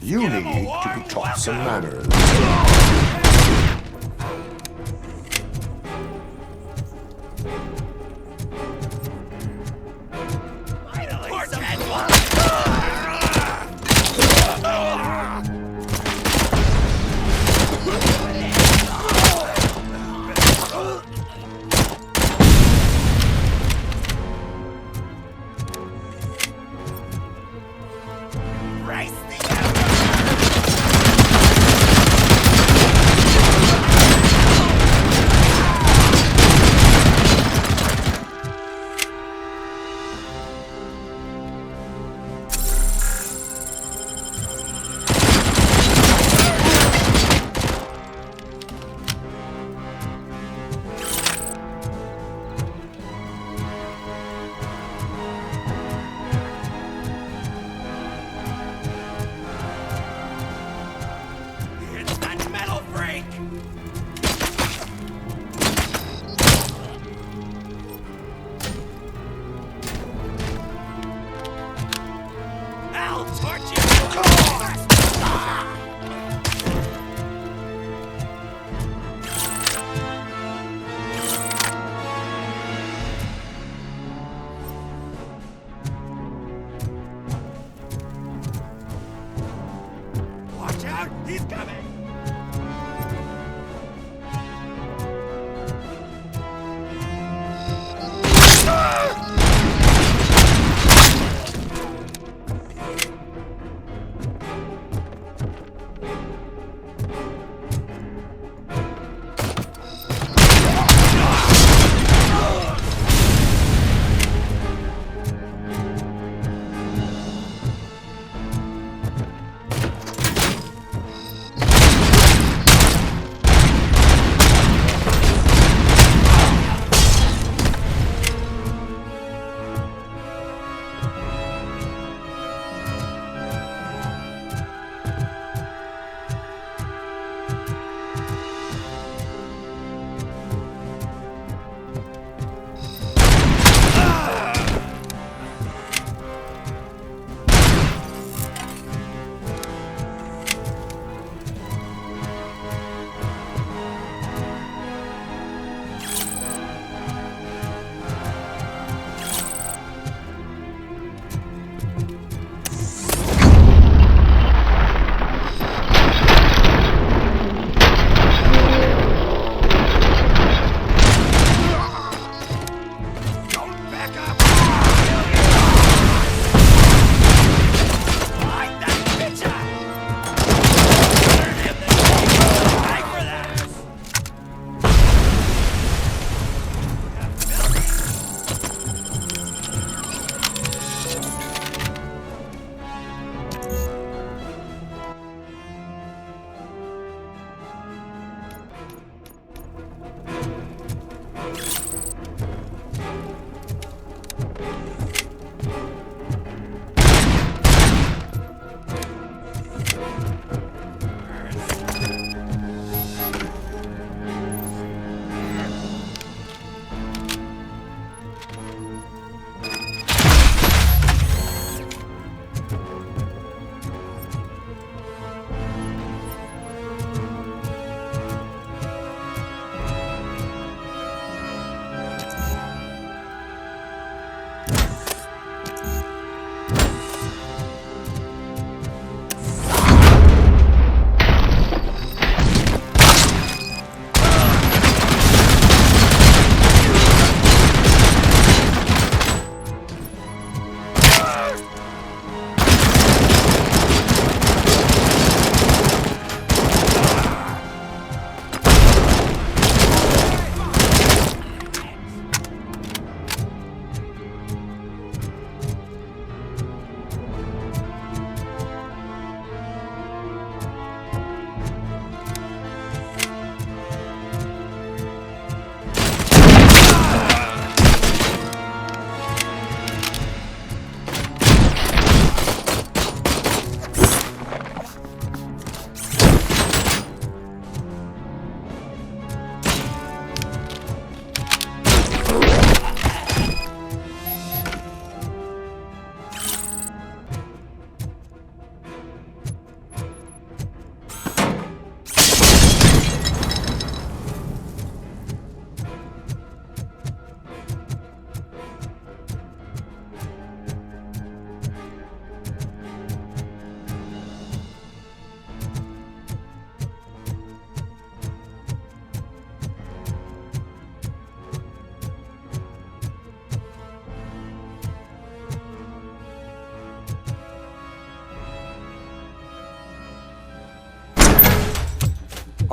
You need to be taught some manners.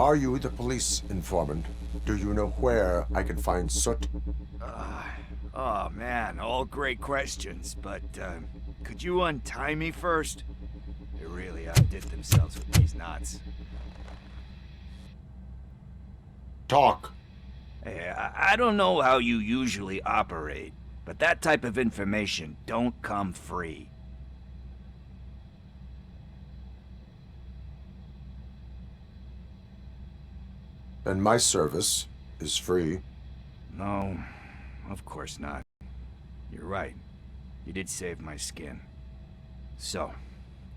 Are you the police informant? Do you know where I can find Soot? Oh man, all great questions, but could you untie me first? They really outdid themselves with these knots. Talk. Hey, I don't know how you usually operate, but that type of information don't come free. And my service is free. No, of course not. You're right. You did save my skin. So,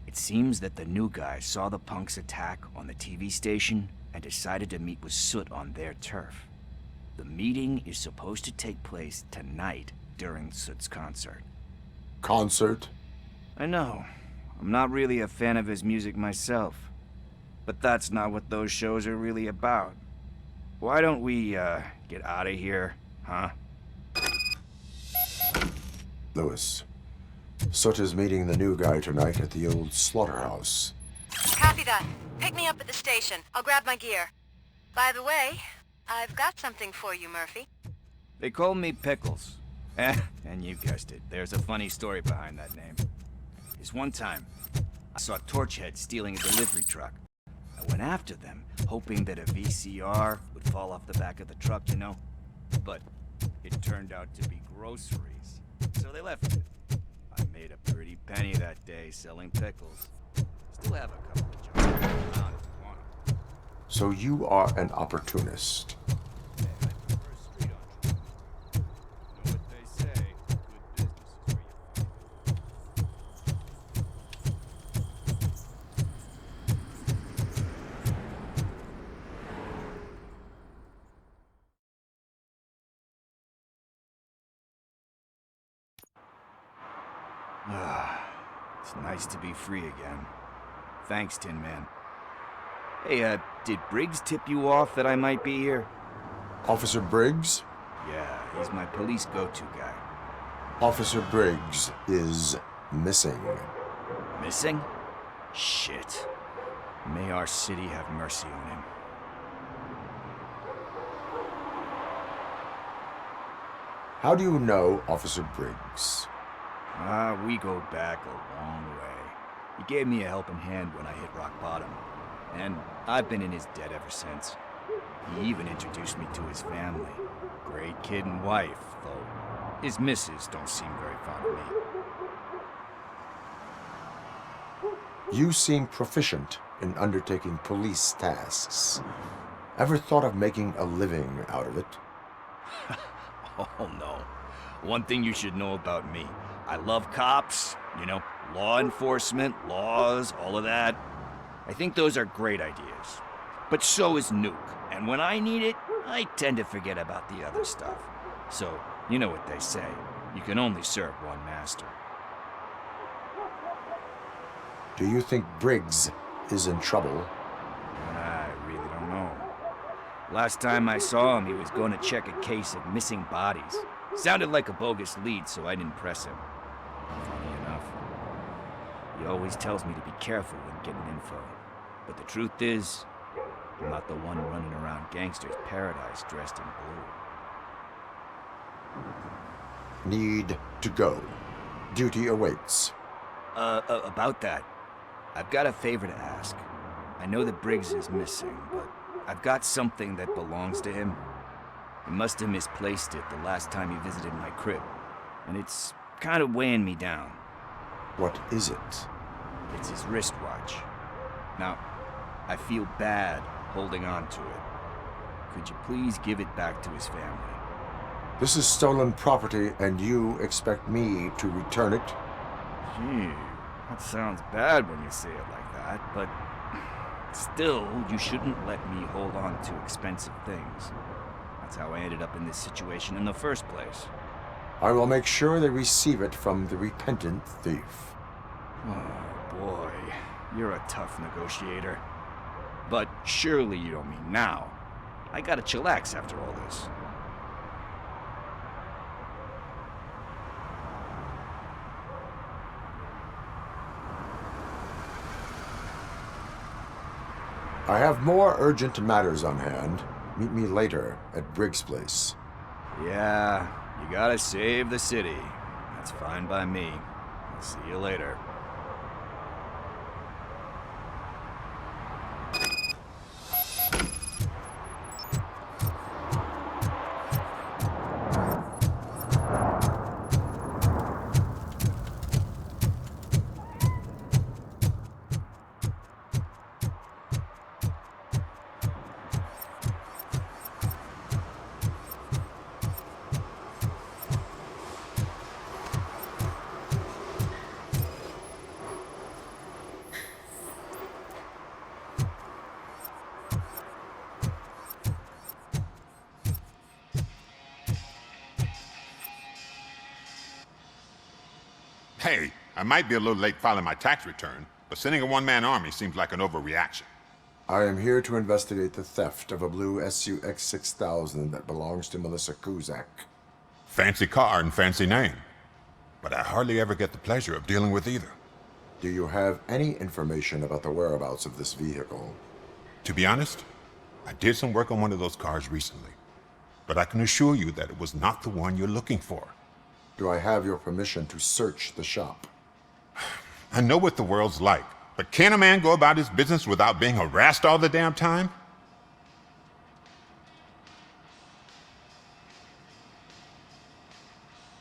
it seems that the new guy saw the punk's attack on the TV station and decided to meet with Soot on their turf. The meeting is supposed to take place tonight during Soot's concert. Concert? I know. I'm not really a fan of his music myself. But that's not what those shows are really about. Why don't we, get out of here, huh? Lewis. Soot is meeting the new guy tonight at the old slaughterhouse. Copy that. Pick me up at the station. I'll grab my gear. By the way, I've got something for you, Murphy. They call me Pickles. And you guessed it, there's a funny story behind that name. This one time, I saw Torchhead stealing a delivery truck. I went after them, hoping that a VCR would fall off the back of the truck, you know? But it turned out to be groceries, so they left it. I made a pretty penny that day selling pickles. Still have a couple of jobs around if you want 'em. So you are an opportunist. Hey, I prefer street entrepreneurs. You know what they say, good business is where you find it. It's nice to be free again. Thanks, Tin Man. Hey, did Briggs tip you off that I might be here? Officer Briggs? Yeah, he's my police go-to guy. Officer Briggs is missing. Missing? Shit. May our city have mercy on him. How do you know Officer Briggs? We go back a long way. He gave me a helping hand when I hit rock bottom. And I've been in his debt ever since. He even introduced me to his family. Great kid and wife, though his missus don't seem very fond of me. You seem proficient in undertaking police tasks. Ever thought of making a living out of it? Oh no. One thing you should know about me. I love cops, you know, law enforcement, laws, all of that. I think those are great ideas. But so is Nuke, and when I need it, I tend to forget about the other stuff. So, you know what they say, you can only serve one master. Do you think Briggs is in trouble? I really don't know. Last time I saw him, he was going to check a case of missing bodies. Sounded like a bogus lead, so I didn't press him. Funny enough. He always tells me to be careful when getting info. But the truth is, I'm not the one running around gangster's paradise dressed in blue. Need to go. Duty awaits. About that, I've got a favor to ask. I know that Briggs is missing, but I've got something that belongs to him. He must have misplaced it the last time he visited my crib, and it's kind of weighing me down. What is it? It's his wristwatch. Now, I feel bad holding on to it. Could you please give it back to his family? This is stolen property, and you expect me to return it? Gee, that sounds bad when you say it like that, but still, you shouldn't let me hold on to expensive things. That's how I ended up in this situation in the first place. I will make sure they receive it from the repentant thief. Oh boy, you're a tough negotiator. But surely you don't mean now. I gotta chillax after all this. I have more urgent matters on hand. Meet me later at Briggs' place. Yeah, you gotta save the city. That's fine by me. I'll see you later. Hey, I might be a little late filing my tax return, but sending a one-man army seems like an overreaction. I am here to investigate the theft of a blue SUX 6000 that belongs to Melissa Kuzak. Fancy car and fancy name. But I hardly ever get the pleasure of dealing with either. Do you have any information about the whereabouts of this vehicle? To be honest, I did some work on one of those cars recently, but I can assure you that it was not the one you're looking for. Do I have your permission to search the shop? I know what the world's like, but can a man go about his business without being harassed all the damn time?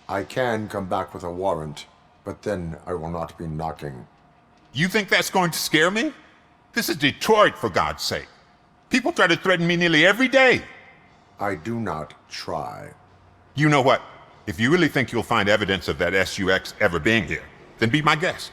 I can come back with a warrant, but then I will not be knocking. You think that's going to scare me? This is Detroit, for God's sake. People try to threaten me nearly every day. I do not try. You know what? If you really think you'll find evidence of that SUX ever being here, then be my guest.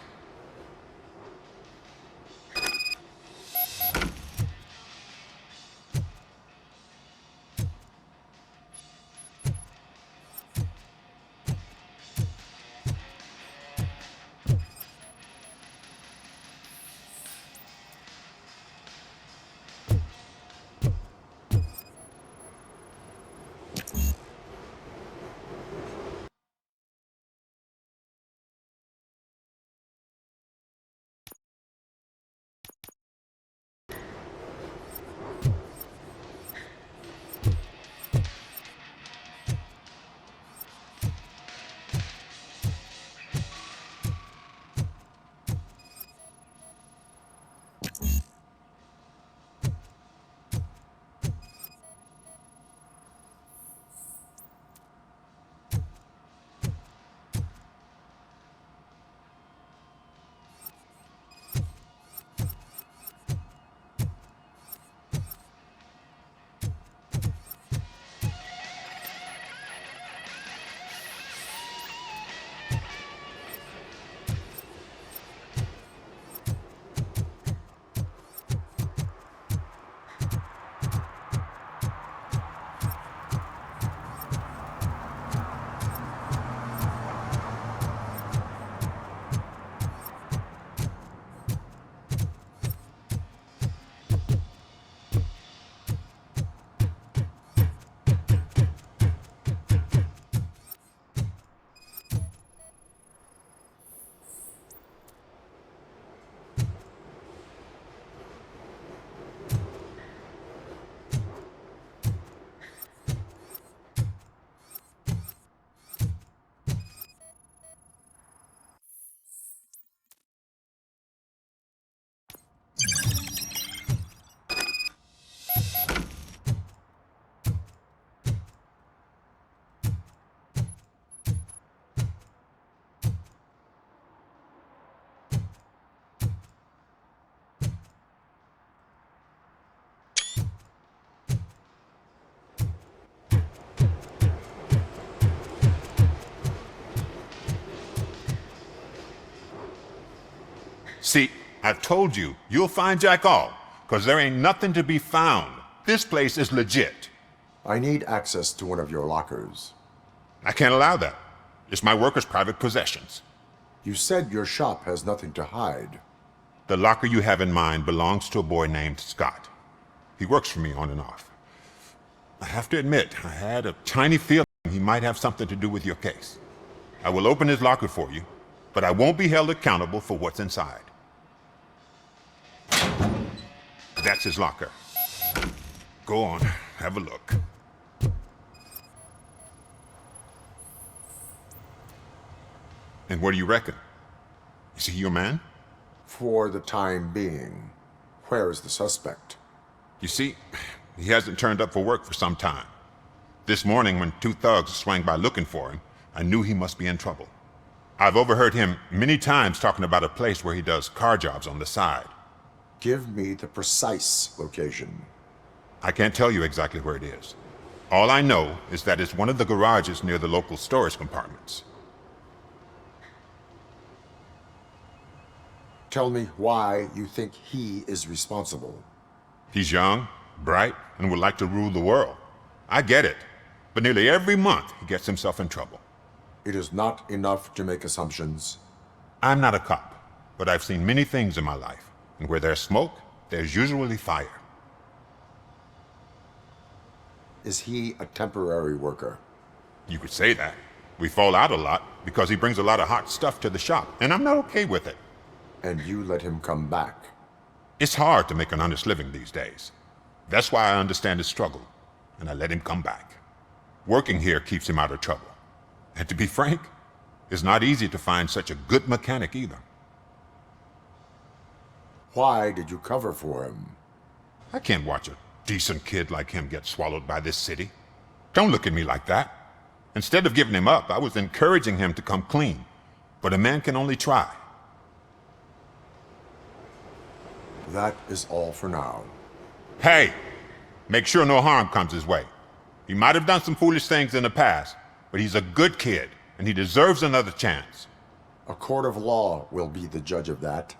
See, I've told you, you'll find Jack All, because there ain't nothing to be found. This place is legit. I need access to one of your lockers. I can't allow that. It's my workers' private possessions. You said your shop has nothing to hide. The locker you have in mind belongs to a boy named Scott. He works for me on and off. I have to admit, I had a tiny feeling he might have something to do with your case. I will open his locker for you, but I won't be held accountable for what's inside. That's his locker. Go on, have a look. And what do you reckon? Is he your man? For the time being. Where is the suspect? You see, he hasn't turned up for work for some time. This morning, when two thugs swang by looking for him, I knew he must be in trouble. I've overheard him many times talking about a place where he does car jobs on the side. Give me the precise location. I can't tell you exactly where it is. All I know is that it's one of the garages near the local storage compartments. Tell me why you think he is responsible. He's young, bright, and would like to rule the world. I get it, but nearly every month he gets himself in trouble. It is not enough to make assumptions. I'm not a cop, but I've seen many things in my life, and where there's smoke, there's usually fire. Is he a temporary worker? You could say that. We fall out a lot because he brings a lot of hot stuff to the shop, and I'm not okay with it. And you let him come back? It's hard to make an honest living these days. That's why I understand his struggle, and I let him come back. Working here keeps him out of trouble. And to be frank, it's not easy to find such a good mechanic either. Why did you cover for him? I can't watch a decent kid like him get swallowed by this city. Don't look at me like that. Instead of giving him up, I was encouraging him to come clean. But a man can only try. That is all for now. Hey, make sure no harm comes his way. He might have done some foolish things in the past, but he's a good kid, and he deserves another chance. A court of law will be the judge of that.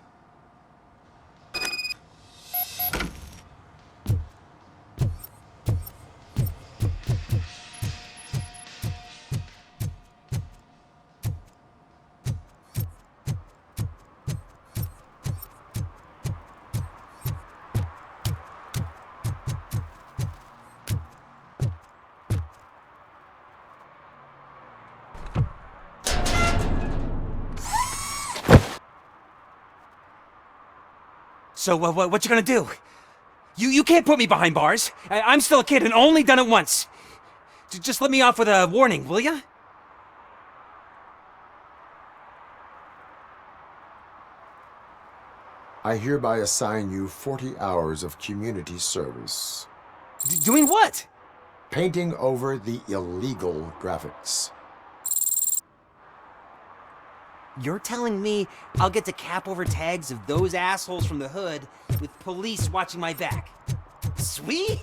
So, what you gonna do? You can't put me behind bars. I'm still a kid and only done it once. Just let me off with a warning, will ya? I hereby assign you 40 hours of community service. Doing what? Painting over the illegal graphics. You're telling me I'll get to cap over tags of those assholes from the hood with police watching my back? Sweet!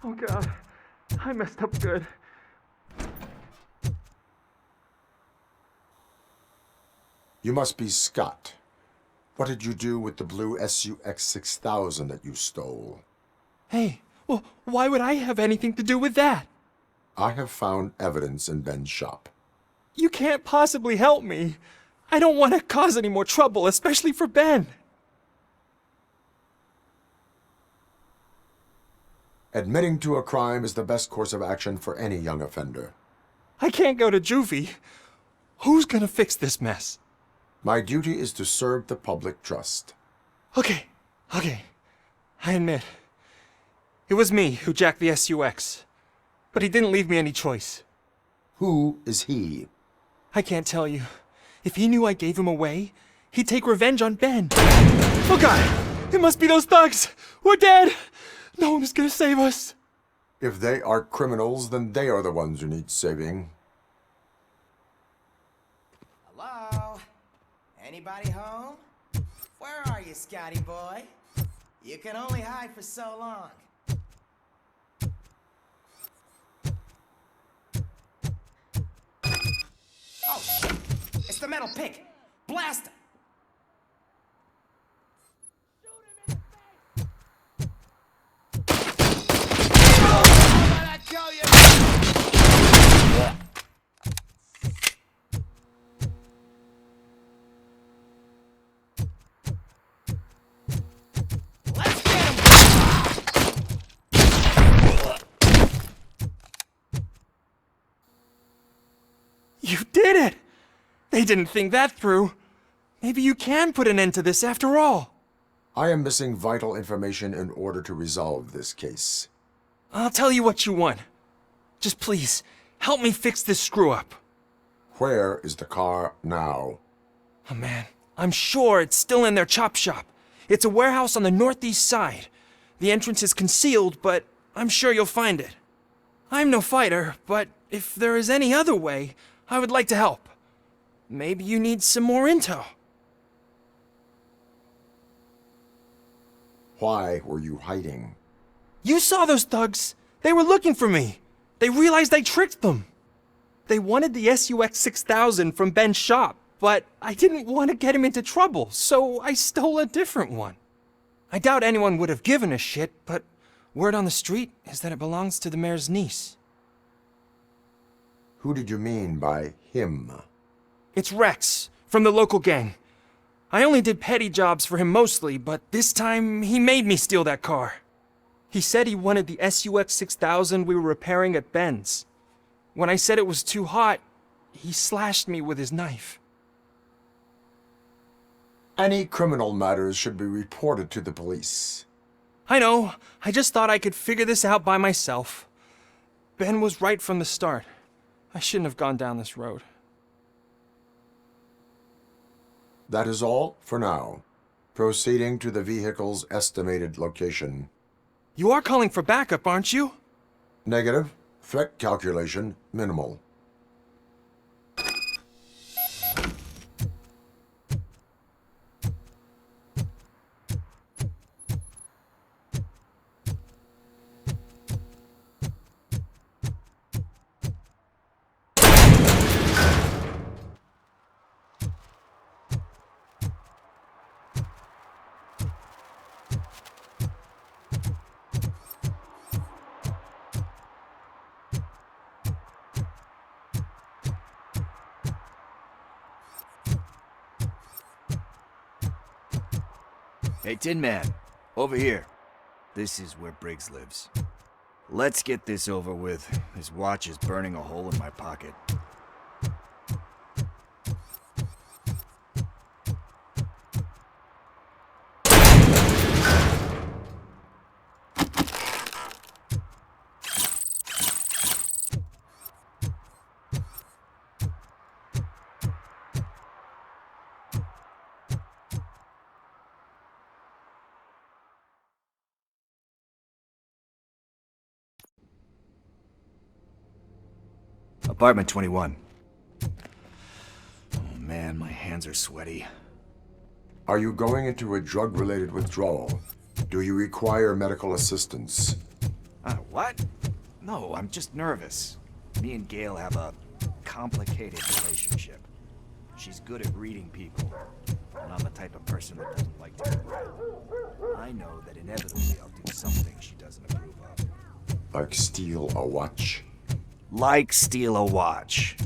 Oh God, I messed up good. You must be Scott. What did you do with the blue SUX 6000 that you stole? Hey, well, why would I have anything to do with that? I have found evidence in Ben's shop. You can't possibly help me. I don't want to cause any more trouble, especially for Ben. Admitting to a crime is the best course of action for any young offender. I can't go to juvie. Who's gonna fix this mess? My duty is to serve the public trust. Okay. I admit. It was me who jacked the SUX. But he didn't leave me any choice. Who is he? I can't tell you. If he knew I gave him away, he'd take revenge on Ben. Oh God! It must be those thugs! We're dead! No one's gonna save us. If they are criminals, then they are the ones who need saving. Hello? Anybody home? Where are you, Scotty boy? You can only hide for so long. Oh, shit! It's the metal pig! Blast him! You did it! They didn't think that through. Maybe you can put an end to this after all. I am missing vital information in order to resolve this case. I'll tell you what you want. Just please, help me fix this screw-up. Where is the car now? Oh man, I'm sure it's still in their chop shop. It's a warehouse on the northeast side. The entrance is concealed, but I'm sure you'll find it. I'm no fighter, but if there is any other way, I would like to help. Maybe you need some more intel. Why were you hiding? You saw those thugs. They were looking for me. They realized I tricked them. They wanted the SUX 6000 from Ben's shop, but I didn't want to get him into trouble, so I stole a different one. I doubt anyone would have given a shit, but word on the street is that it belongs to the mayor's niece. Who did you mean by him? It's Rex, from the local gang. I only did petty jobs for him mostly, but this time he made me steal that car. He said he wanted the SUX 6000 we were repairing at Ben's. When I said it was too hot, he slashed me with his knife. Any criminal matters should be reported to the police. I know, I just thought I could figure this out by myself. Ben was right from the start. I shouldn't have gone down this road. That is all for now. Proceeding to the vehicle's estimated location. You are calling for backup, aren't you? Negative. Threat calculation minimal. Hey, Tin Man, over here. This is where Briggs lives. Let's get this over with. His watch is burning a hole in my pocket. Apartment 21. Oh man, my hands are sweaty. Are you going into a drug-related withdrawal? Do you require medical assistance? What? No, I'm just nervous. Me and Gail have a complicated relationship. She's good at reading people, and I'm the type of person that doesn't like to be read. I know that inevitably I'll do something she doesn't approve of. Like steal a watch? Like steal a watch.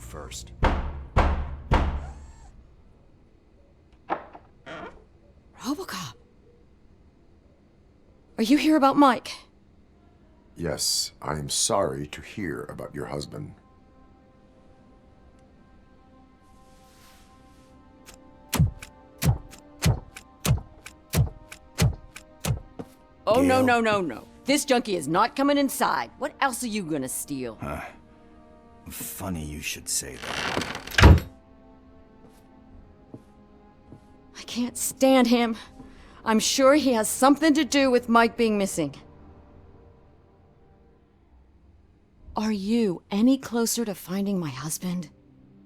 First. RoboCop. Are you here about Mike? Yes, I am sorry to hear about your husband. Oh, no, Gail? no, no, no. This junkie is not coming inside. What else are you gonna steal? Funny you should say that. I can't stand him. I'm sure he has something to do with Mike being missing. Are you any closer to finding my husband?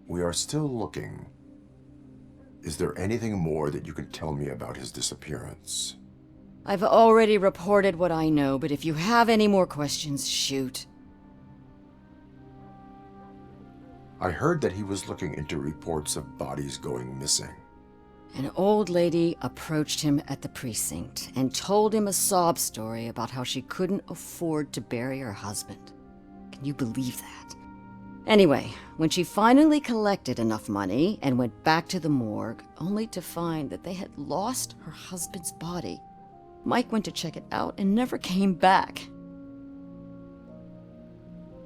We are still looking. Is there anything more that you can tell me about his disappearance? I've already reported what I know, but if you have any more questions, shoot. I heard that he was looking into reports of bodies going missing. An old lady approached him at the precinct and told him a sob story about how she couldn't afford to bury her husband. Can you believe that? Anyway, when she finally collected enough money and went back to the morgue, only to find that they had lost her husband's body, Mike went to check it out and never came back.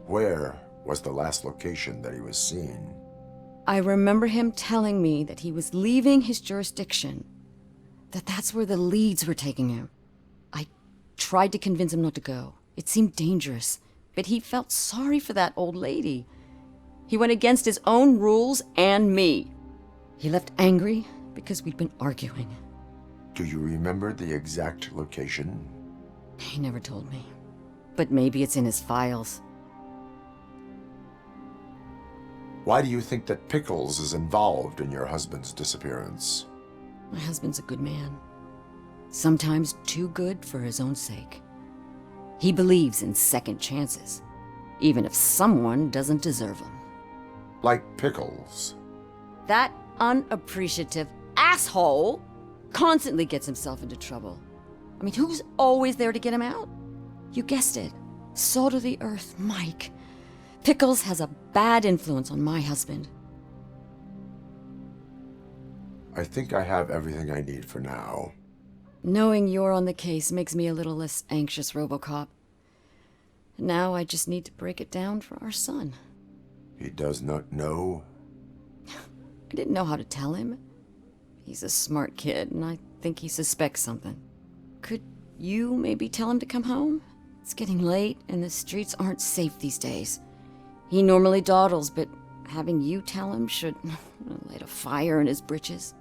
Where was the last location that he was seen? I remember him telling me that he was leaving his jurisdiction, that's where the leads were taking him. I tried to convince him not to go. It seemed dangerous, but he felt sorry for that old lady. He went against his own rules and me. He left angry because we'd been arguing. Do you remember the exact location? He never told me, but maybe it's in his files. Why do you think that Pickles is involved in your husband's disappearance? My husband's a good man. Sometimes too good for his own sake. He believes in second chances, even if someone doesn't deserve them. Like Pickles. That unappreciative asshole constantly gets himself into trouble. I mean, who's always there to get him out? You guessed it. Salt of the earth, Mike. Pickles has a bad influence on my husband. I think I have everything I need for now. Knowing you're on the case makes me a little less anxious, RoboCop. Now I just need to break it down for our son. He does not know? I didn't know how to tell him. He's a smart kid, and I think he suspects something. Could you maybe tell him to come home? It's getting late, and the streets aren't safe these days. He normally dawdles, but having you tell him should light a fire in his britches.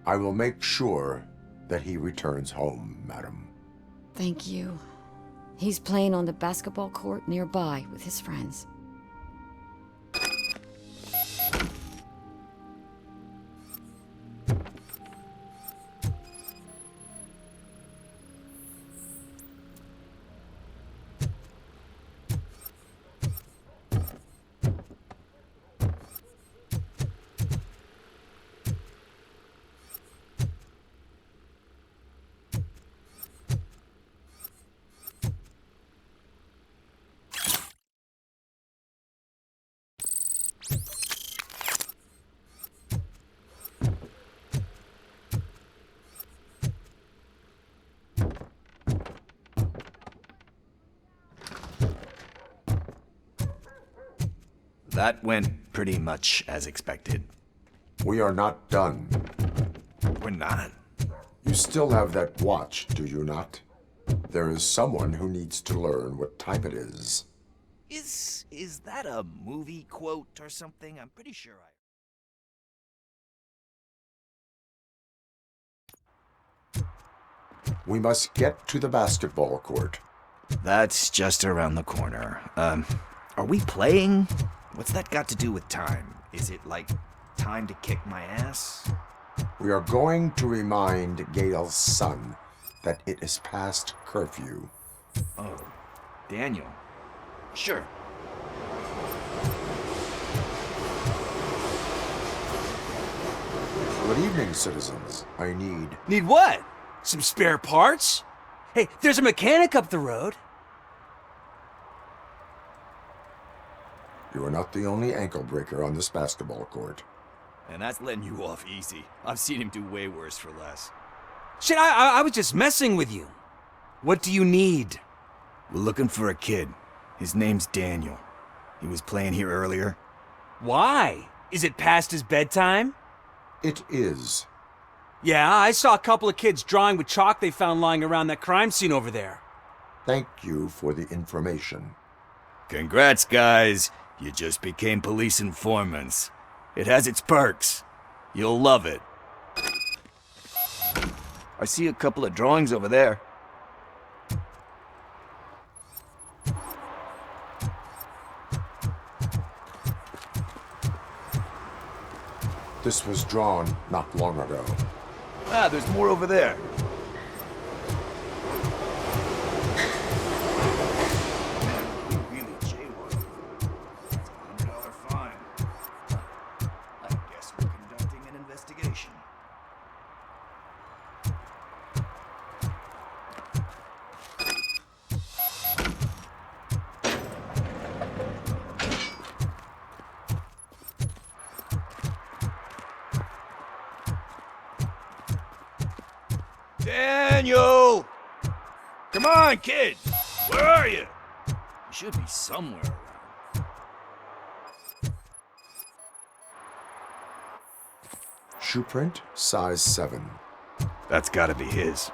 I will make sure that he returns home, madam. Thank you. He's playing on the basketball court nearby with his friends. That went pretty much as expected. We are not done. We're not. You still have that watch, do you not? There is someone who needs to learn what type it is. Is that a movie quote or something? I'm pretty sure We must get to the basketball court. That's just around the corner. Are we playing? What's that got to do with time? Is it like time to kick my ass? We are going to remind Gail's son that it is past curfew. Oh, Daniel. Sure. Good evening, citizens. I need... Need what? Some spare parts? Hey, there's a mechanic up the road. You are not the only ankle breaker on this basketball court. And that's letting you off easy. I've seen him do way worse for less. Shit, I was just messing with you. What do you need? We're looking for a kid. His name's Daniel. He was playing here earlier. Why? Is it past his bedtime? It is. Yeah, I saw a couple of kids drawing with chalk they found lying around that crime scene over there. Thank you for the information. Congrats, guys. You just became police informants. It has its perks. You'll love it. I see a couple of drawings over there. This was drawn not long ago. Ah, there's more over there. Really jaywalking. It's a $100 fine. I guess we're conducting an investigation. Daniel! Come on, kid! Where are you? You should be somewhere around. Shoe print, size 7. That's gotta be his.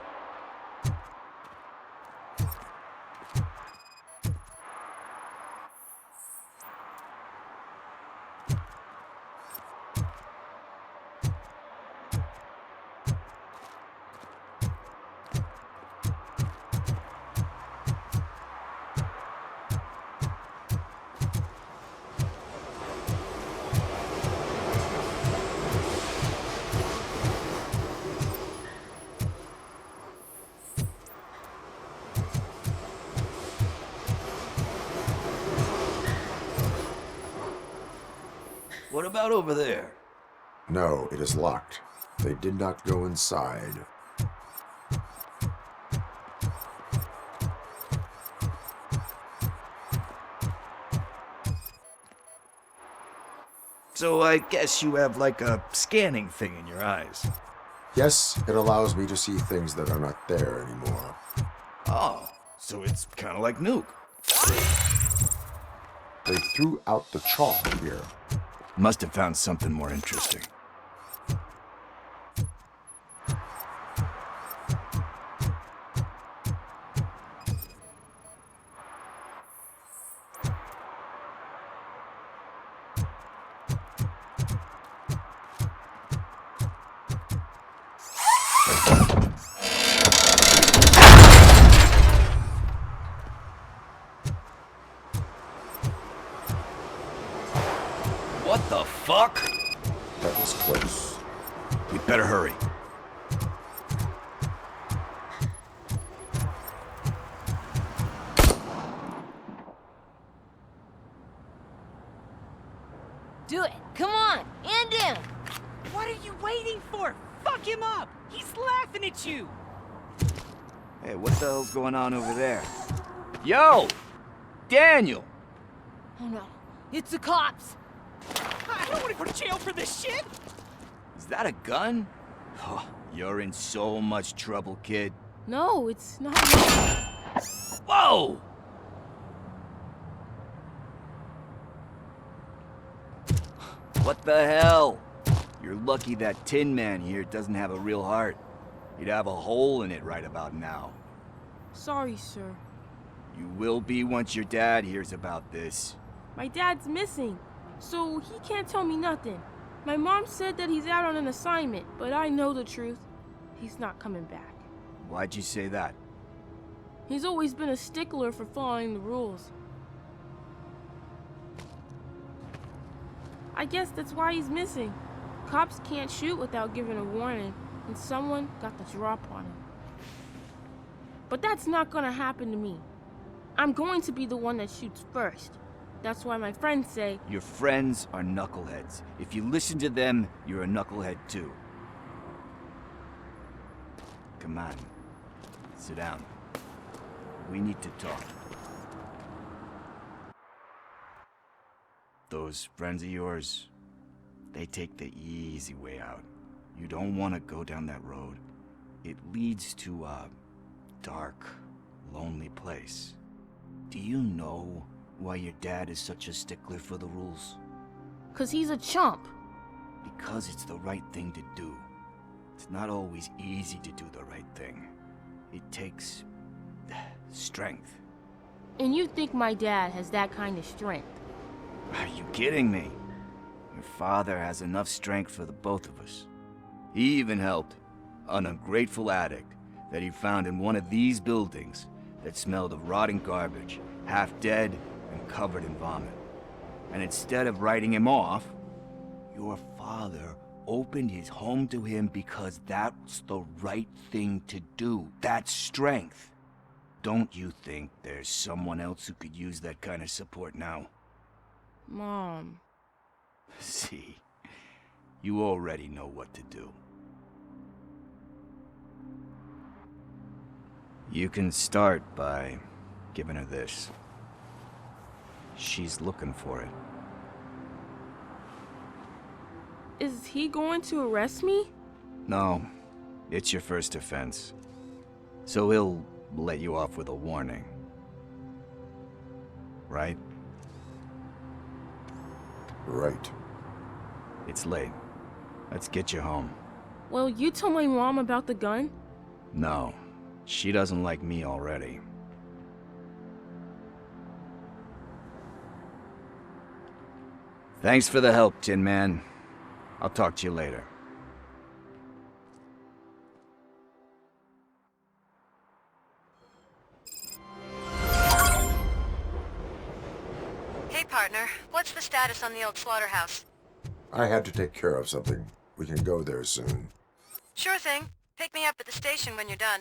What about over there? No, it is locked. They did not go inside. So I guess you have like a scanning thing in your eyes. Yes, it allows me to see things that are not there anymore. Oh, so it's kind of like Nuke. They threw out the chalk here. Must have found something more interesting. What the fuck? That was close. We'd better hurry. Do it. Come on. And in. What are you waiting for? Fuck him up! He's laughing at you! Hey, what the hell's going on over there? Yo! Daniel! Oh no. It's the cops. I don't want to go to jail for this shit! Is that a gun? Oh, you're in so much trouble, kid. No, it's not. Whoa! What the hell? You're lucky that Tin Man here doesn't have a real heart. He'd have a hole in it right about now. Sorry, sir. You will be once your dad hears about this. My dad's missing, so he can't tell me nothing. My mom said that he's out on an assignment, but I know the truth. He's not coming back. Why'd you say that? He's always been a stickler for following the rules. I guess that's why he's missing. Cops can't shoot without giving a warning, and someone got the drop on him. But that's not gonna happen to me. I'm going to be the one that shoots first. That's why my friends say, Your friends are knuckleheads. If you listen to them, you're a knucklehead too. Come on. Sit down. We need to talk. Those friends of yours, they take the easy way out. You don't want to go down that road. It leads to a dark, lonely place. Do you know why your dad is such a stickler for the rules? 'Cause he's a chump. Because it's the right thing to do. It's not always easy to do the right thing. It takes strength. And you think my dad has that kind of strength? Are you kidding me? Your father has enough strength for the both of us. He even helped an ungrateful addict that he found in one of these buildings that smelled of rotting garbage, half dead and covered in vomit. And instead of writing him off, your father opened his home to him because that's the right thing to do. That's strength. Don't you think there's someone else who could use that kind of support now? Mom. See, you already know what to do. You can start by giving her this. She's looking for it. Is he going to arrest me? No, it's your first offense. So he'll let you off with a warning. Right? Right. It's late. Let's get you home. Well, you told my mom about the gun? No, she doesn't like me already. Thanks for the help, Tin Man. I'll talk to you later. Hey, partner. What's the status on the old slaughterhouse? I had to take care of something. We can go there soon. Sure thing. Pick me up at the station when you're done.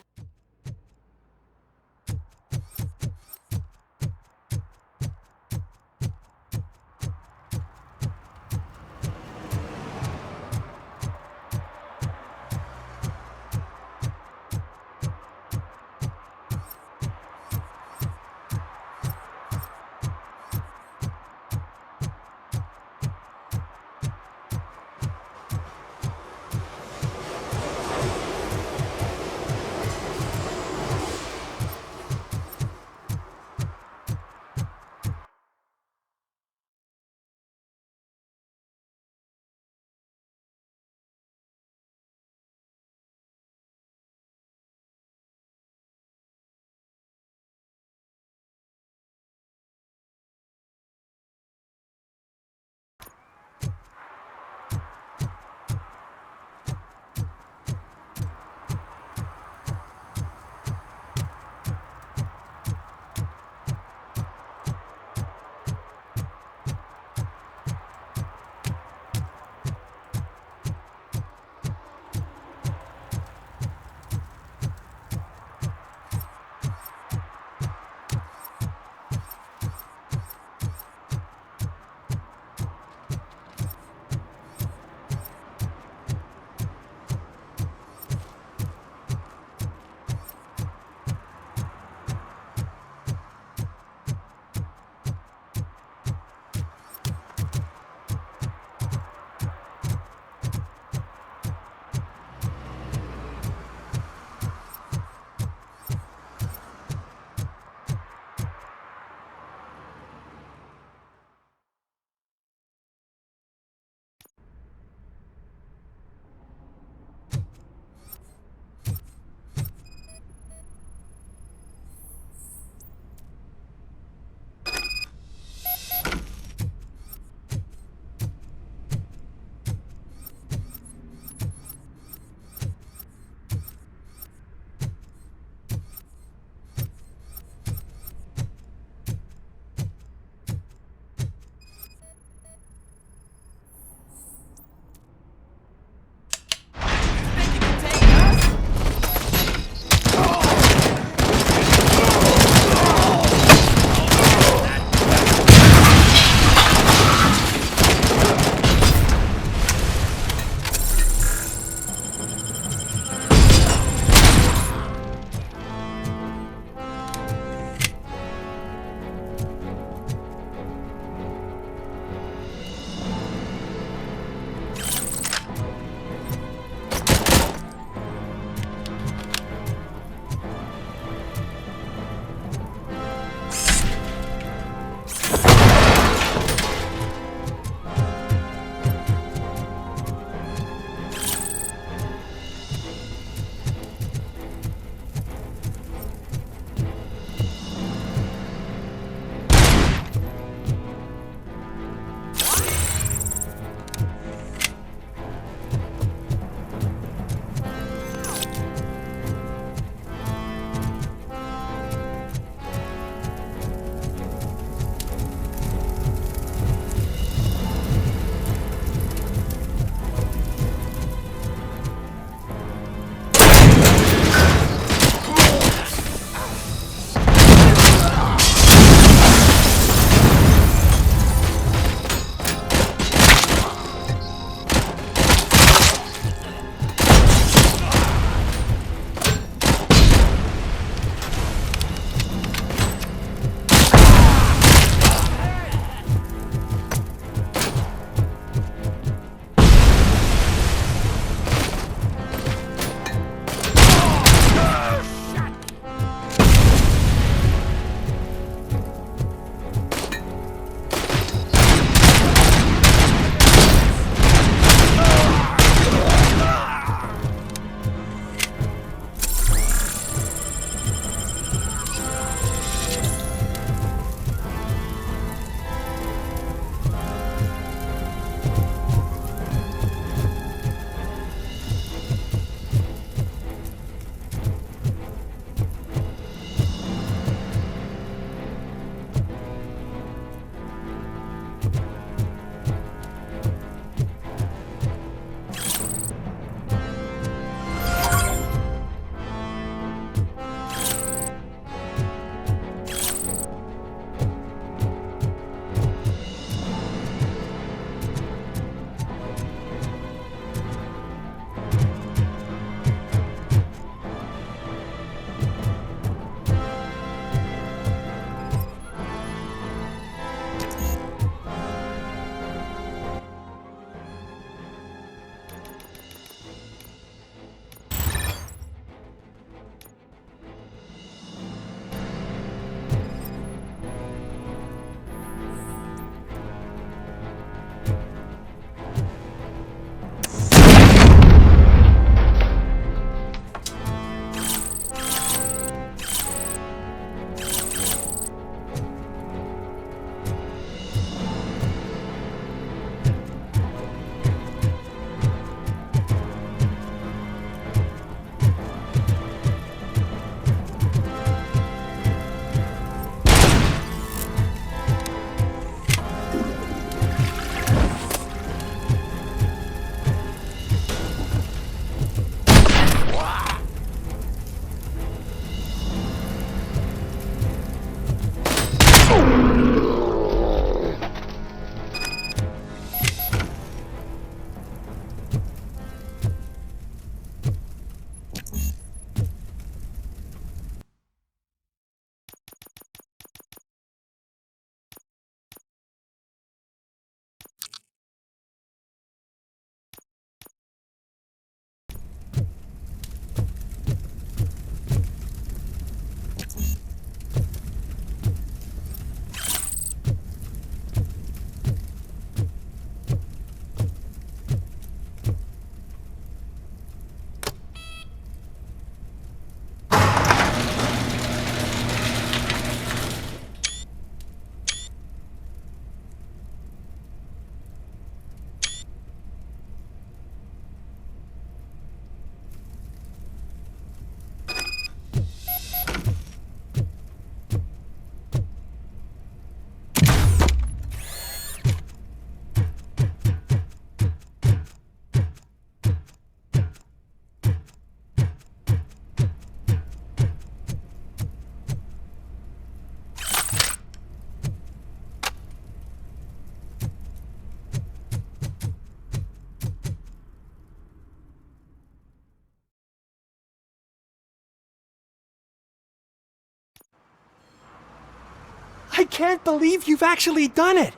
can't believe you've actually done it!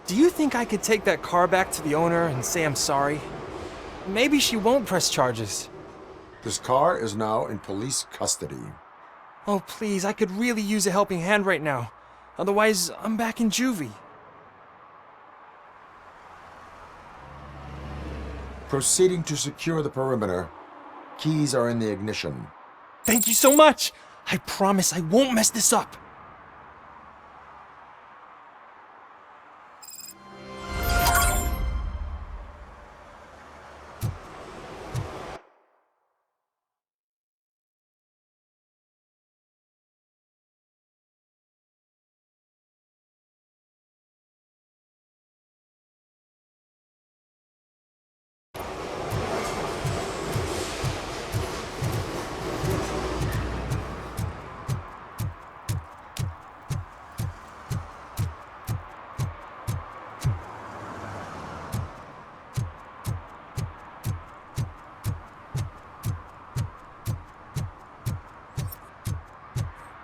Do you think I could take that car back to the owner and say I'm sorry? Maybe she won't press charges. This car is now in police custody. Oh, please, I could really use a helping hand right now. Otherwise, I'm back in juvie. Proceeding to secure the perimeter. Keys are in the ignition. Thank you so much! I promise I won't mess this up.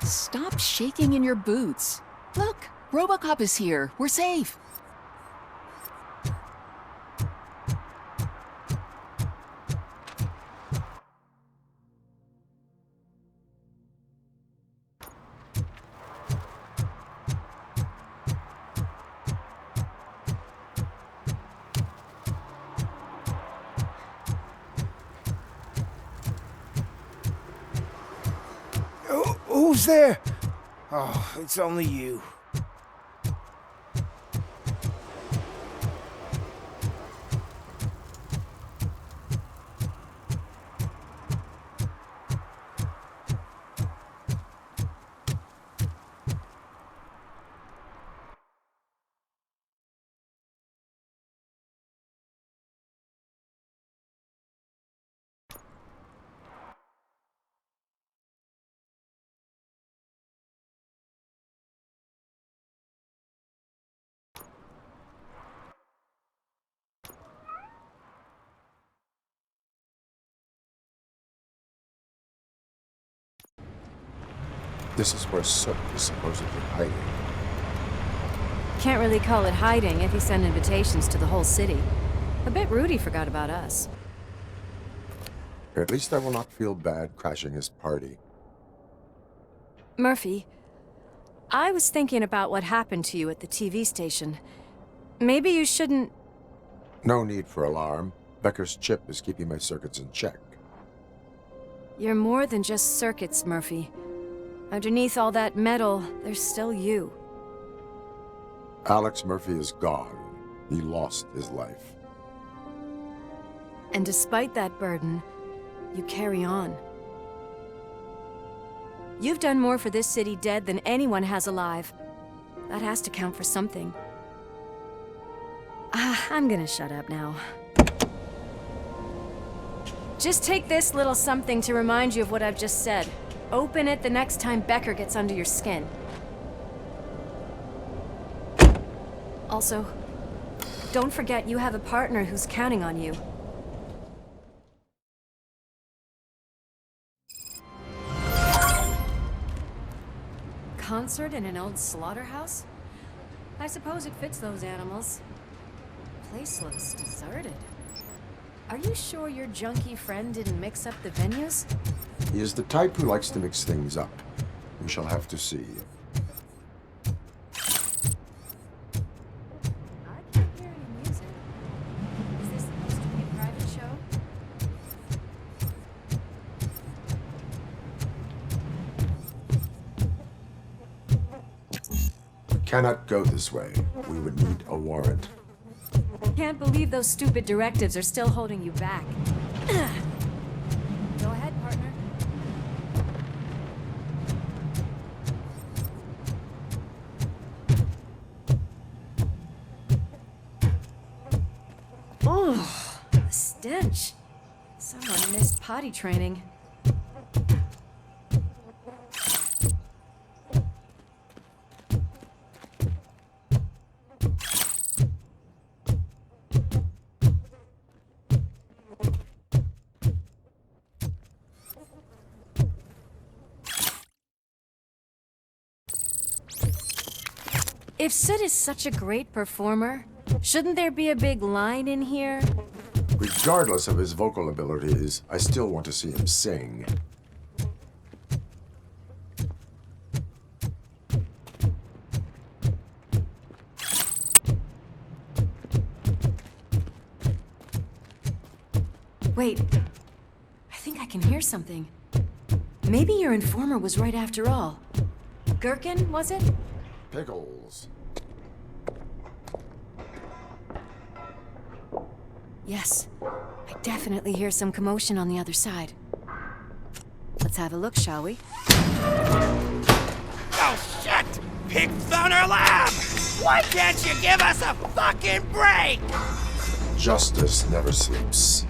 Stop shaking in your boots. Look, RoboCop is here. We're safe. Who's there? Oh, it's only you. This is where Sook is supposedly hiding. Can't really call it hiding if you send invitations to the whole city. A bit rude he forgot about us. At least I will not feel bad crashing his party. Murphy, I was thinking about what happened to you at the TV station. Maybe you shouldn't... No need for alarm. Becker's chip is keeping my circuits in check. You're more than just circuits, Murphy. Underneath all that metal, there's still you. Alex Murphy is gone. He lost his life. And despite that burden, you carry on. You've done more for this city dead than anyone has alive. That has to count for something. I'm gonna shut up now. Just take this little something to remind you of what I've just said. Open it the next time Becker gets under your skin. Also, don't forget you have a partner who's counting on you. Concert in an old slaughterhouse? I suppose it fits those animals. Place looks deserted. Are you sure your junkie friend didn't mix up the venues? He is the type who likes to mix things up. We shall have to see. I can't hear any music. Is this supposed to be a private show? We cannot go this way. We would need a warrant. Can't believe those stupid directives are still holding you back. Go ahead, partner. Oh, the stench. Someone missed potty training. If Sid is such a great performer, shouldn't there be a big line in here? Regardless of his vocal abilities, I still want to see him sing. Wait, I think I can hear something. Maybe your informer was right after all. Gherkin, was it? Pickles. Yes, I definitely hear some commotion on the other side. Let's have a look, shall we? Oh shit! Pigs on our lab! Why can't you give us a fucking break? Justice never sleeps.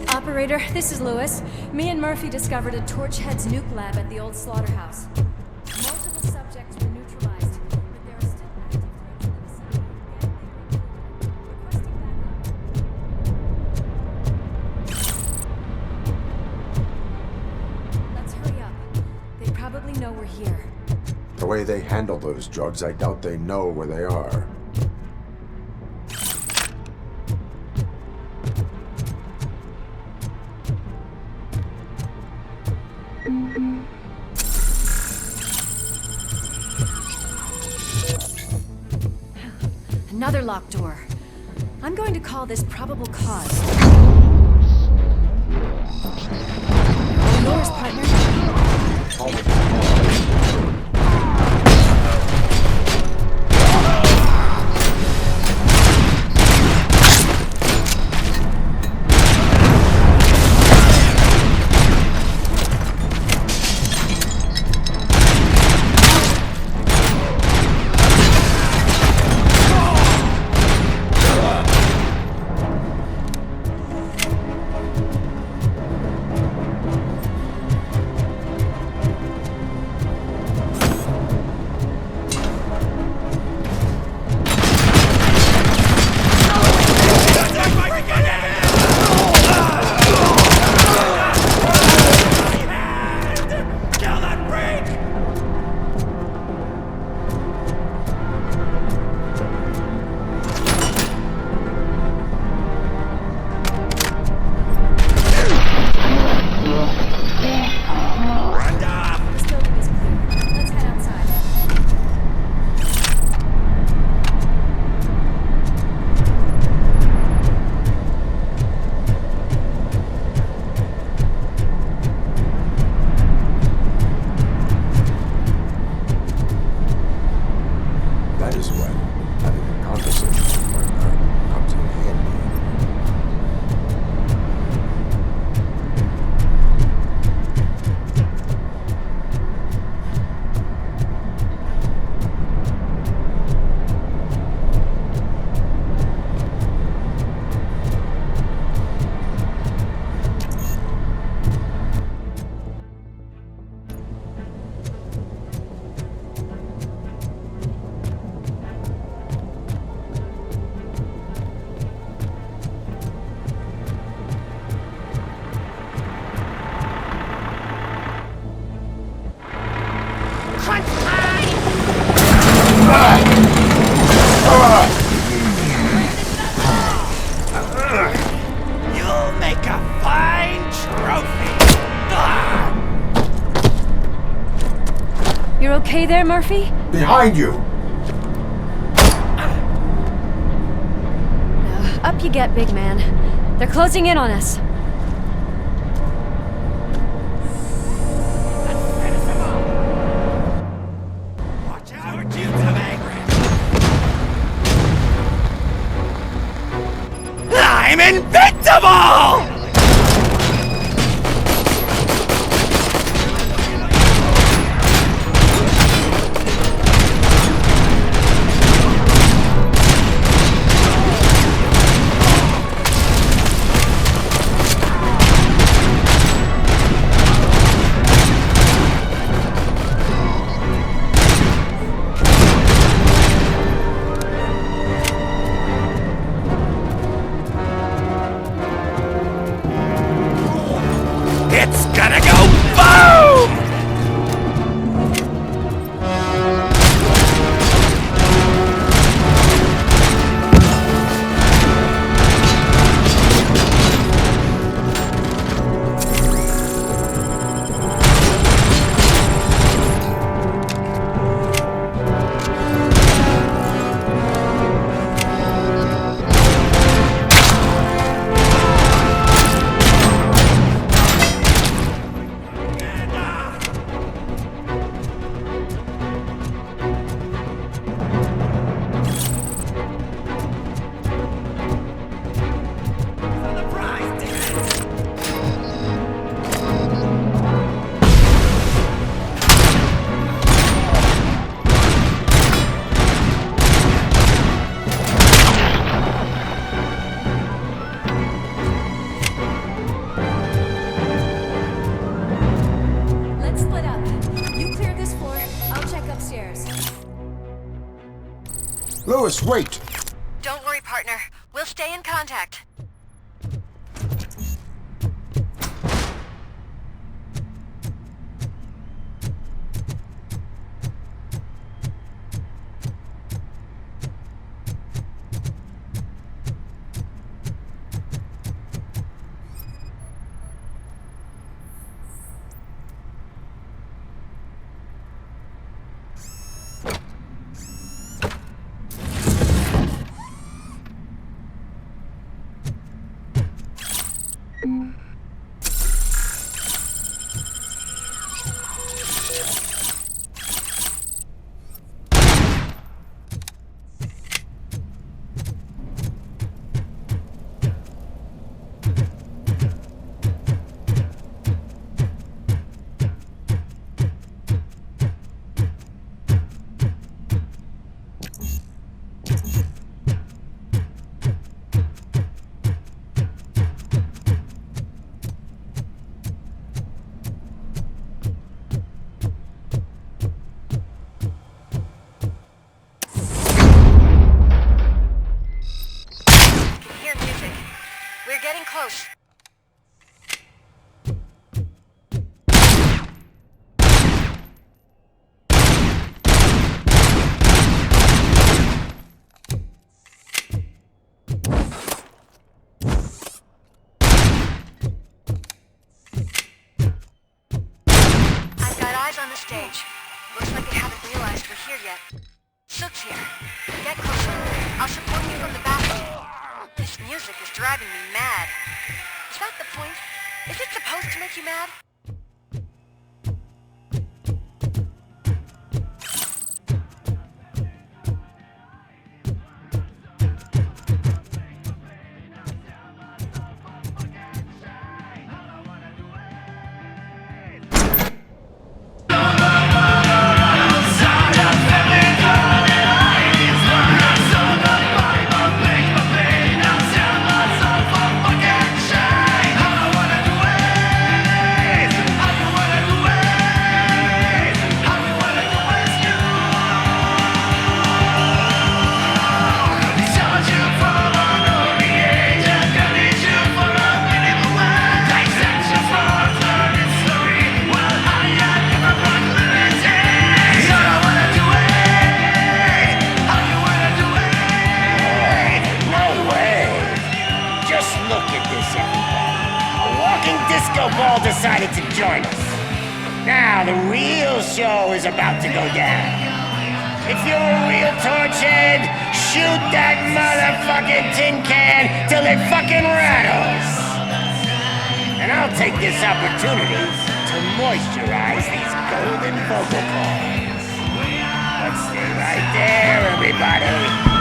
Operator, this is Lewis. Me and Murphy discovered a Torchhead's nuke lab at the old slaughterhouse. Multiple subjects were neutralized, but there are still active threats in the vicinity. Requesting backup. Let's hurry up. They probably know we're here. The way they handle those drugs, I doubt they know where they are. Another locked door. I'm going to call this probable cause. All yours, partner. You'll make a fine trophy. You're okay there, Murphy? Behind you! Up you get, big man. They're closing in on us. Watch out, you angry. I'm invincible! It's gonna go boom! Let's split up. You clear this floor, I'll check upstairs. Louis, wait! Don't worry, partner. We'll stay in contact. We're getting close. I've got eyes on the stage. Looks like they haven't realized we're here yet. Sook's here. Get closer. I'll support you from the balcony. This music is driving me mad. Is that the point? Is it supposed to make you mad? Ball decided to join us. Now the real show is about to go down. If you're a real torchhead, shoot that motherfucking tin can till it fucking rattles. And I'll take this opportunity to moisturize these golden vocal cords. Let's stay right there, everybody.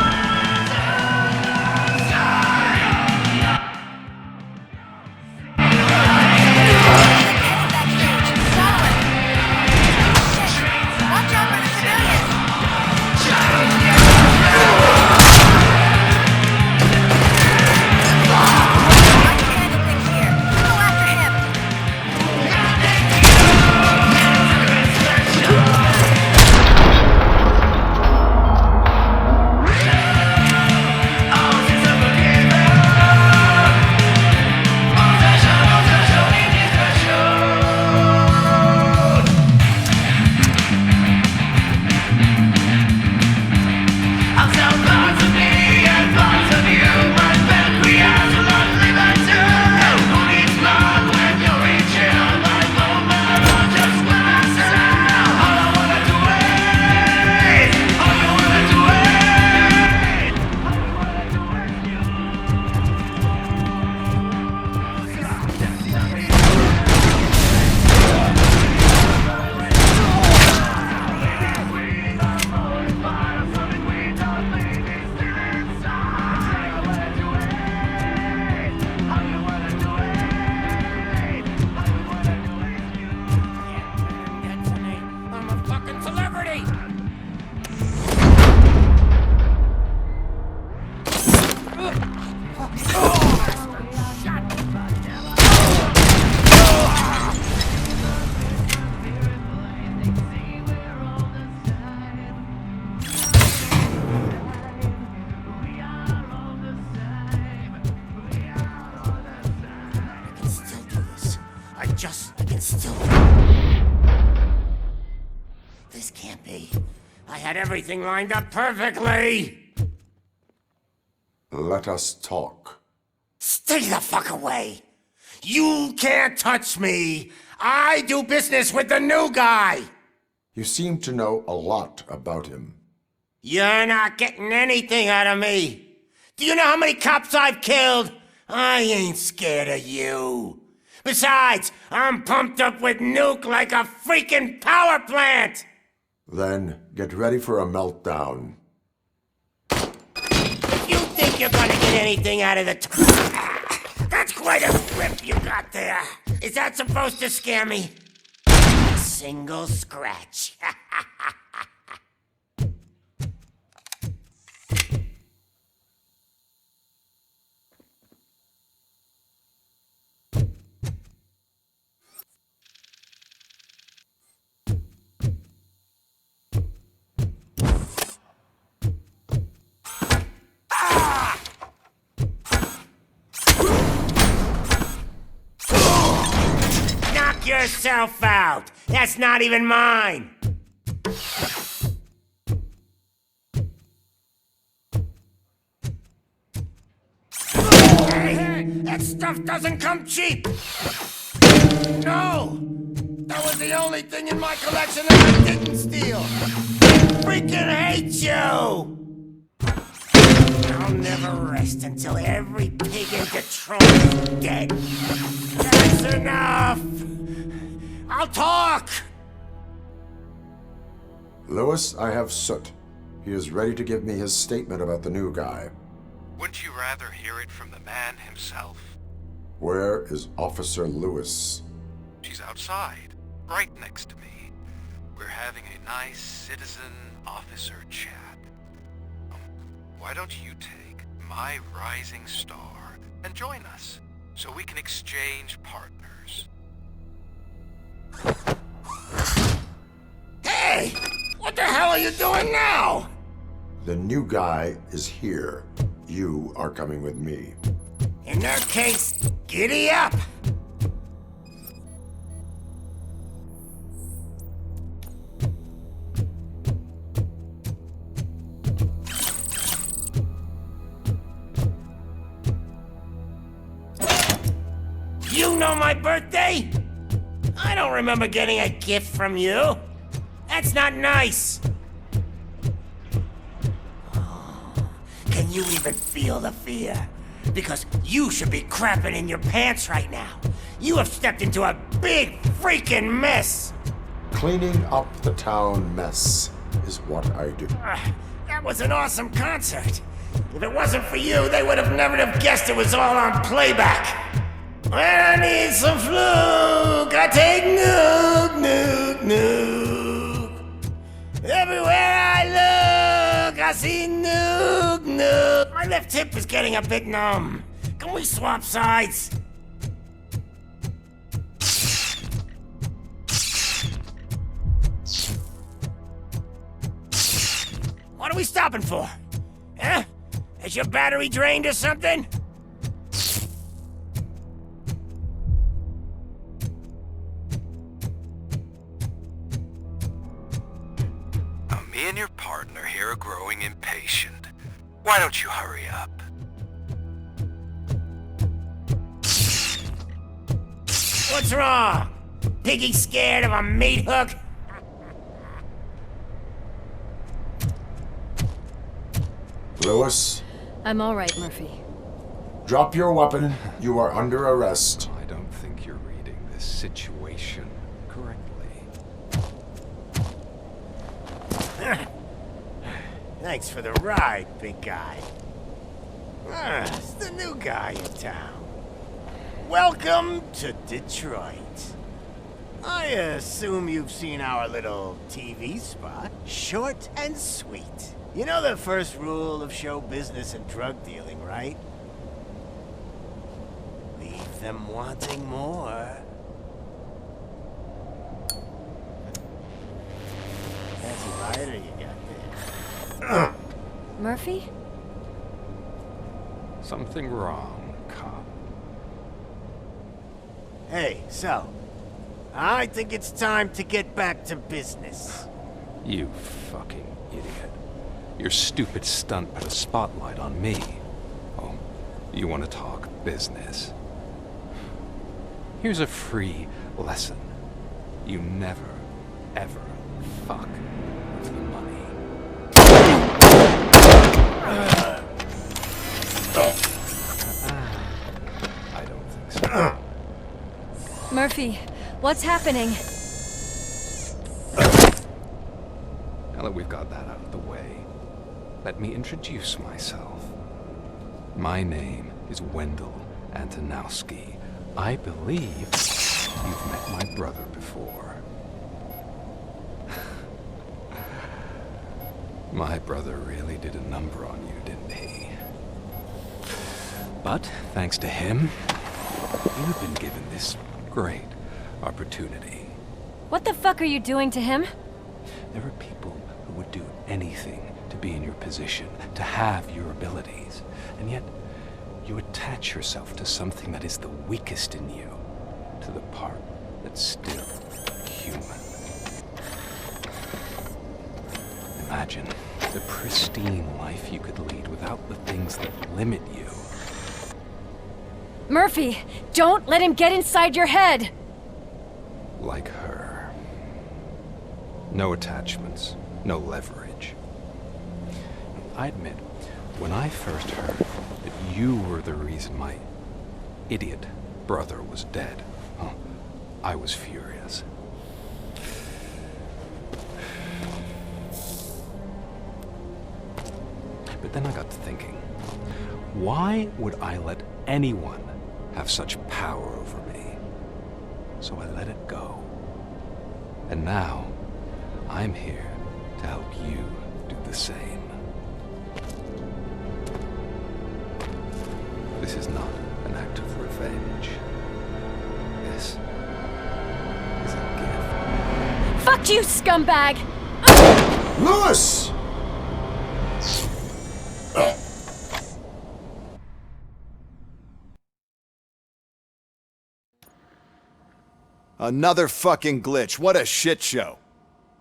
can still... This can't be. I had everything lined up perfectly! Let us talk. Stay the fuck away! You can't touch me! I do business with the new guy! You seem to know a lot about him. You're not getting anything out of me! Do you know how many cops I've killed? I ain't scared of you. Besides, I'm pumped up with nuke like a freaking power plant! Then get ready for a meltdown. If you think you're gonna get anything out of the... That's quite a grip you got there. Is that supposed to scare me? A single scratch. Knock yourself out. That's not even mine. Hey, that stuff doesn't come cheap. No, that was the only thing in my collection that I didn't steal. Freaking hate you. I'll never rest until every pig in Detroit is dead. That's enough! I'll talk! Lewis, I have Soot. He is ready to give me his statement about the new guy. Wouldn't you rather hear it from the man himself? Where is Officer Lewis? She's outside, right next to me. We're having a nice citizen-officer chat. Why don't you take my rising star and join us, so we can exchange partners? Hey! What the hell are you doing now? The new guy is here. You are coming with me. In that case, giddy up! You know my birthday? I don't remember getting a gift from you. That's not nice. Can you even feel the fear? Because you should be crapping in your pants right now. You have stepped into a big freaking mess. Cleaning up the town mess is what I do. That was an awesome concert. If it wasn't for you, they would have never have guessed it was all on playback. When I need some fluke, I take nuke, nuke, nuke. Everywhere I look, I see nuke, nuke. My left hip is getting a bit numb. Can we swap sides? What are we stopping for? Huh? Is your battery drained or something? Me and your partner here are growing impatient. Why don't you hurry up? What's wrong? Piggy scared of a meat hook? Lewis? I'm all right, Murphy. Drop your weapon. You are under arrest. I don't think you're reading this situation correctly. Thanks for the ride, big guy. It's the new guy in town. Welcome to Detroit. I assume you've seen our little TV spot. Short and sweet. You know the first rule of show business and drug dealing, right? Leave them wanting more. Fancy lighter you got there. Murphy? Something wrong, cop. Hey, so, I think it's time to get back to business. You fucking idiot. Your stupid stunt put a spotlight on me. Oh, you want to talk business? Here's a free lesson. You never, ever fuck with the money. I don't think so. Murphy, what's happening? Now that we've got that out of the way, let me introduce myself. My name is Wendell Antonowski. I believe you've met my brother before. My brother really did a number on you, didn't he? But thanks to him, you've been given this great opportunity. What the fuck are you doing to him? There are people who would do anything to be in your position, to have your abilities, and yet you attach yourself to something that is the weakest in you, to the part that's still human. Imagine the pristine life you could lead without the things that limit you. Murphy, don't let him get inside your head! Like her. No attachments, no leverage. I admit, when I first heard that you were the reason my idiot brother was dead, I was furious. But then I got to thinking, why would I let anyone have such power over me? So I let it go. And now, I'm here to help you do the same. This is not an act of revenge. This is a gift. Fuck you, scumbag! Lewis! Another fucking glitch. What a shit show.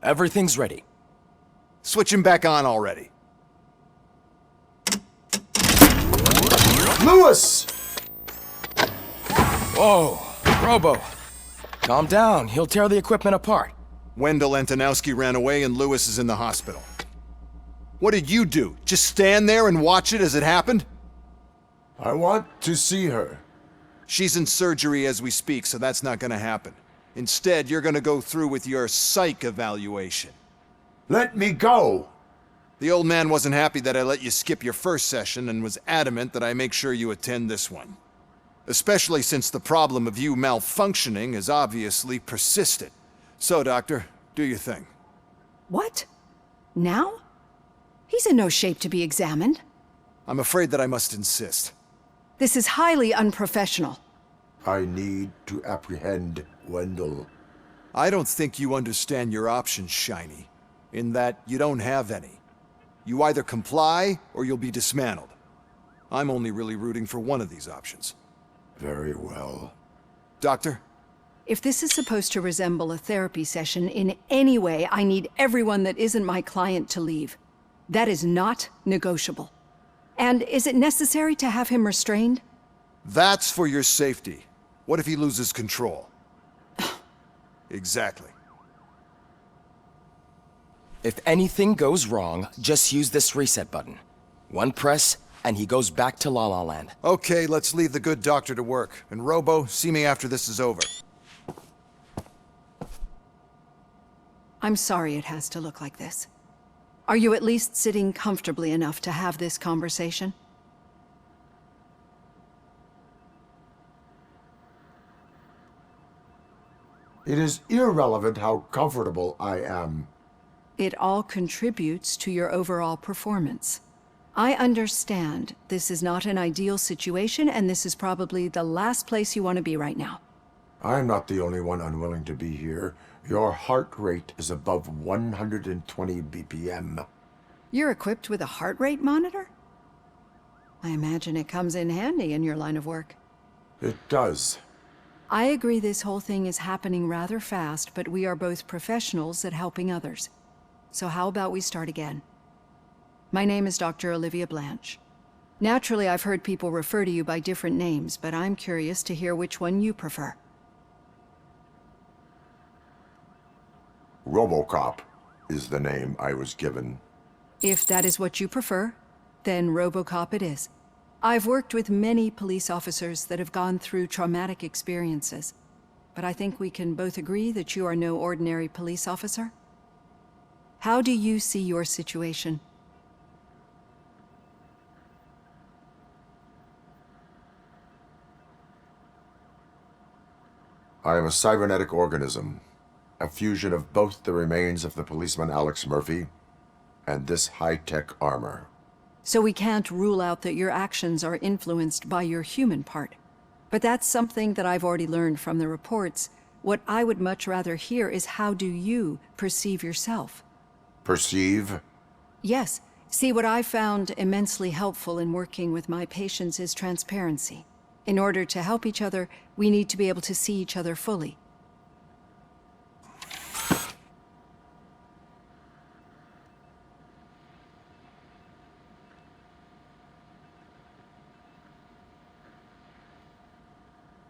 Everything's ready. Switch him back on already. Lewis! Whoa, Robo. Calm down. He'll tear the equipment apart. Wendell Antonowski ran away and Lewis is in the hospital. What did you do? Just stand there and watch it as it happened? I want to see her. She's in surgery as we speak, so that's not gonna happen. Instead, you're gonna go through with your psych evaluation. Let me go! The old man wasn't happy that I let you skip your first session and was adamant that I make sure you attend this one. Especially since the problem of you malfunctioning is obviously persistent. So, Doctor, do your thing. What? Now? He's in no shape to be examined. I'm afraid that I must insist. This is highly unprofessional. I need to apprehend Wendell. I don't think you understand your options, Shiny, in that you don't have any. You either comply or you'll be dismantled. I'm only really rooting for one of these options. Very well. Doctor? If this is supposed to resemble a therapy session in any way, I need everyone that isn't my client to leave. That is not negotiable. And is it necessary to have him restrained? That's for your safety. What if he loses control? Exactly. If anything goes wrong, just use this reset button. One press, and he goes back to La La Land. Okay, let's leave the good doctor to work. And Robo, see me after this is over. I'm sorry it has to look like this. Are you at least sitting comfortably enough to have this conversation? It is irrelevant how comfortable I am. It all contributes to your overall performance. I understand this is not an ideal situation, and this is probably the last place you want to be right now. I'm not the only one unwilling to be here. Your heart rate is above 120 BPM. You're equipped with a heart rate monitor? I imagine it comes in handy in your line of work. It does. I agree this whole thing is happening rather fast, but we are both professionals at helping others. So how about we start again? My name is Dr. Olivia Blanche. Naturally, I've heard people refer to you by different names, but I'm curious to hear which one you prefer. RoboCop is the name I was given. If that is what you prefer, then RoboCop it is. I've worked with many police officers that have gone through traumatic experiences, but I think we can both agree that you are no ordinary police officer. How do you see your situation? I am a cybernetic organism, a fusion of both the remains of the policeman Alex Murphy and this high-tech armor. So we can't rule out that your actions are influenced by your human part. But that's something that I've already learned from the reports. What I would much rather hear is how do you perceive yourself? Perceive? Yes. See, what I found immensely helpful in working with my patients is transparency. In order to help each other, we need to be able to see each other fully.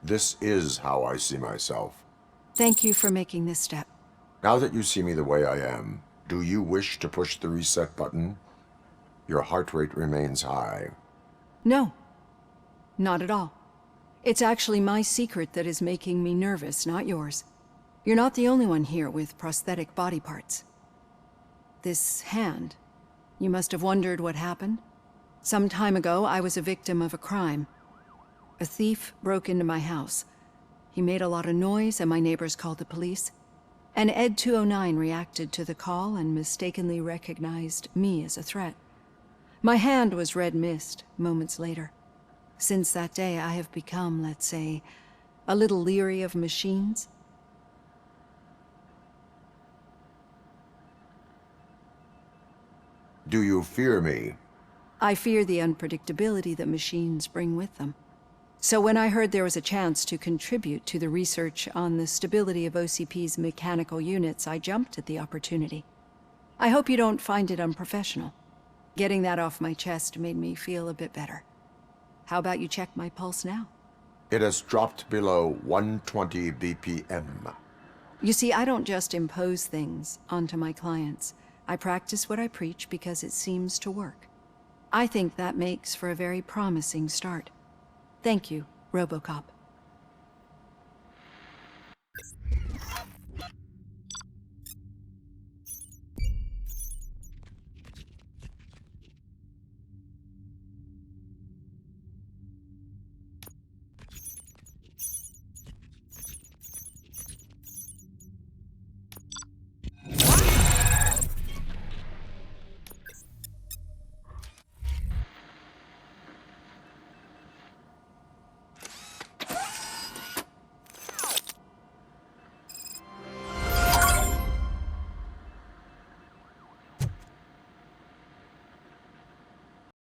This is how I see myself. Thank you for making this step. Now that you see me the way I am, do you wish to push the reset button? Your heart rate remains high. No, not at all. It's actually my secret that is making me nervous, not yours. You're not the only one here with prosthetic body parts. This hand, you must have wondered what happened. Some time ago, I was a victim of a crime. A thief broke into my house. He made a lot of noise and my neighbors called the police. And Ed 209 reacted to the call and mistakenly recognized me as a threat. My hand was red mist moments later. Since that day, I have become, let's say, a little leery of machines. Do you fear me? I fear the unpredictability that machines bring with them. So when I heard there was a chance to contribute to the research on the stability of OCP's mechanical units, I jumped at the opportunity. I hope you don't find it unprofessional. Getting that off my chest made me feel a bit better. How about you check my pulse now? It has dropped below 120 BPM. You see, I don't just impose things onto my clients. I practice what I preach because it seems to work. I think that makes for a very promising start. Thank you, RoboCop.